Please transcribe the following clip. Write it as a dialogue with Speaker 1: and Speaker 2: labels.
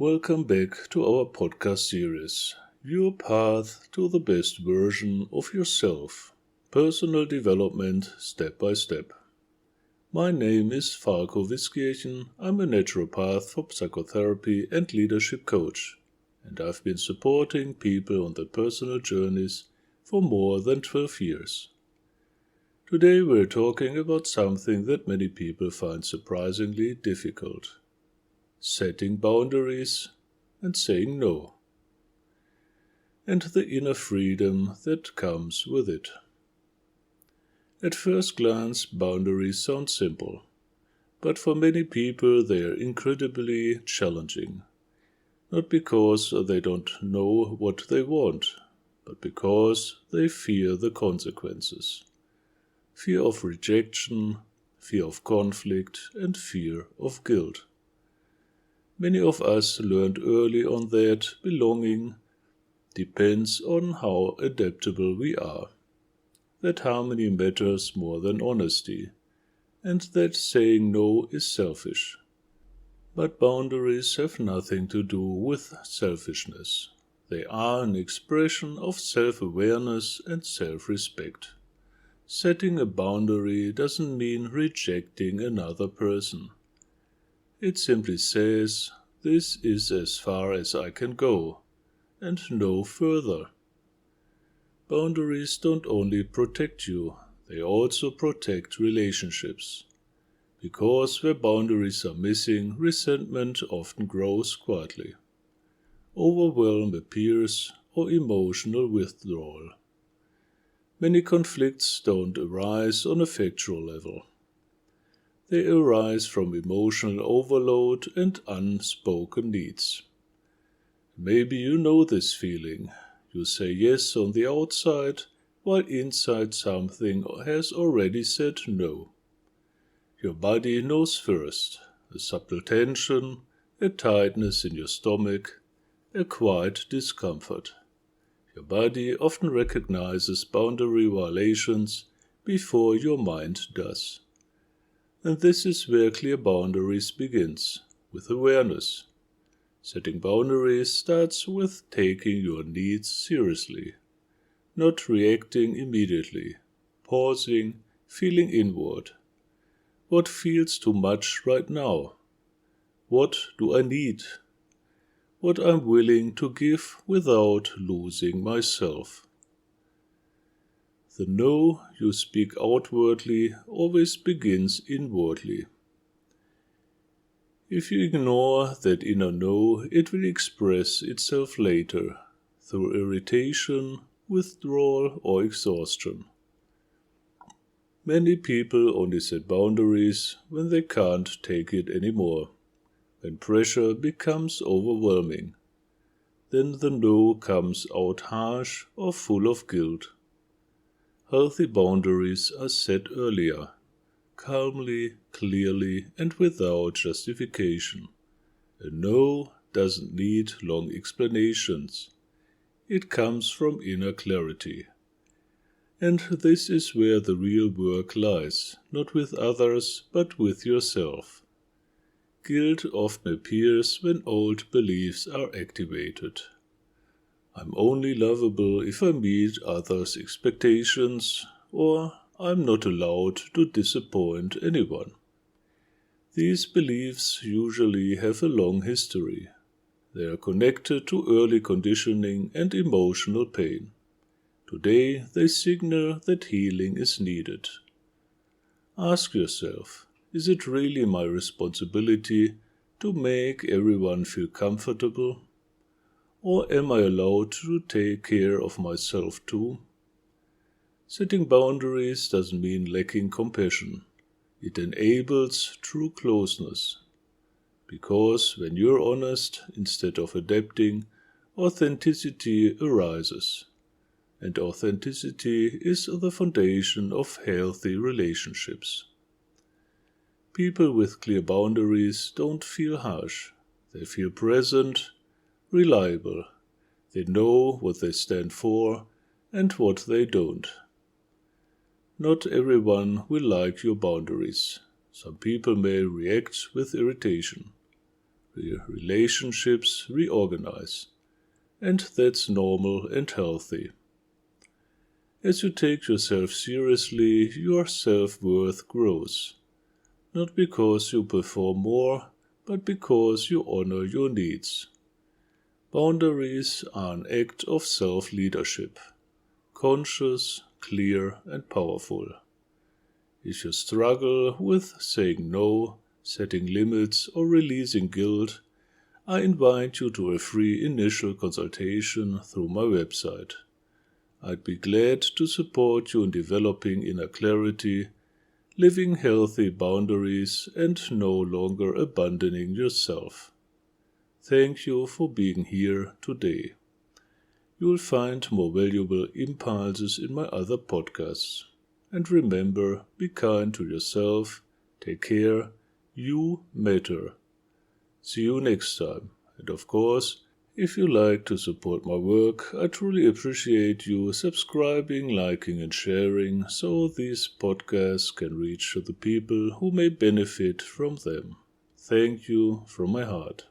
Speaker 1: Welcome back to our podcast series, Your Path to the Best Version of Yourself, Personal Development Step by Step. My name is Falco Wiskirchen. I'm a naturopath for psychotherapy and leadership coach, and I've been supporting people on their personal journeys for more than 12 years. Today we're talking about something that many people find surprisingly difficult: setting boundaries and saying no, and the inner freedom that comes with it. At first glance, boundaries sound simple, but for many people they are incredibly challenging, not because they don't know what they want, but because they fear the consequences. Fear of rejection, fear of conflict, and fear of guilt. Many of us learned early on that belonging depends on how adaptable we are, that harmony matters more than honesty, and that saying no is selfish. But boundaries have nothing to do with selfishness. They are an expression of self-awareness and self-respect. Setting a boundary doesn't mean rejecting another person. It simply says, this is as far as I can go, and no further. Boundaries don't only protect you, they also protect relationships. Because where boundaries are missing, resentment often grows quietly. Overwhelm appears, or emotional withdrawal. Many conflicts don't arise on a factual level. They arise from emotional overload and unspoken needs. Maybe you know this feeling. You say yes on the outside, while inside something has already said no. Your body knows first: a subtle tension, a tightness in your stomach, a quiet discomfort. Your body often recognizes boundary violations before your mind does. And this is where clear boundaries begins, with awareness. Setting boundaries starts with taking your needs seriously, not reacting immediately, pausing, feeling inward. What feels too much right now? What do I need? What I'm willing to give without losing myself. The no you speak outwardly always begins inwardly. If you ignore that inner no, it will express itself later, through irritation, withdrawal, or exhaustion. Many people only set boundaries when they can't take it anymore, when pressure becomes overwhelming. Then the no comes out harsh or full of guilt. Healthy boundaries are set earlier, calmly, clearly, and without justification. A no doesn't need long explanations. It comes from inner clarity. And this is where the real work lies, not with others, but with yourself. Guilt often appears when old beliefs are activated. I'm only lovable if I meet others' expectations, or I'm not allowed to disappoint anyone. These beliefs usually have a long history. They are connected to early conditioning and emotional pain. Today they signal that healing is needed. Ask yourself, is it really my responsibility to make everyone feel comfortable? Or am I allowed to take care of myself too? Setting boundaries doesn't mean lacking compassion. It enables true closeness. Because when you're honest instead of adapting, authenticity arises. And authenticity is the foundation of healthy relationships. People with clear boundaries don't feel harsh. They feel present, reliable. They know what they stand for and what they don't. Not everyone will like your boundaries. Some people may react with irritation. relationships reorganize, and that's normal and healthy. As you take yourself seriously, your self-worth grows, not because you perform more, but because you honor your needs. Boundaries are an act of self-leadership, conscious, clear, and powerful. If you struggle with saying no, setting limits, or releasing guilt, I invite you to a free initial consultation through my website. I'd be glad to support you in developing inner clarity, living healthy boundaries, and no longer abandoning yourself. Thank you for being here today. You'll find more valuable impulses in my other podcasts. And remember, be kind to yourself, take care, you matter. See you next time. And of course, if you like to support my work, I truly appreciate you subscribing, liking and sharing so these podcasts can reach to the people who may benefit from them. Thank you from my heart.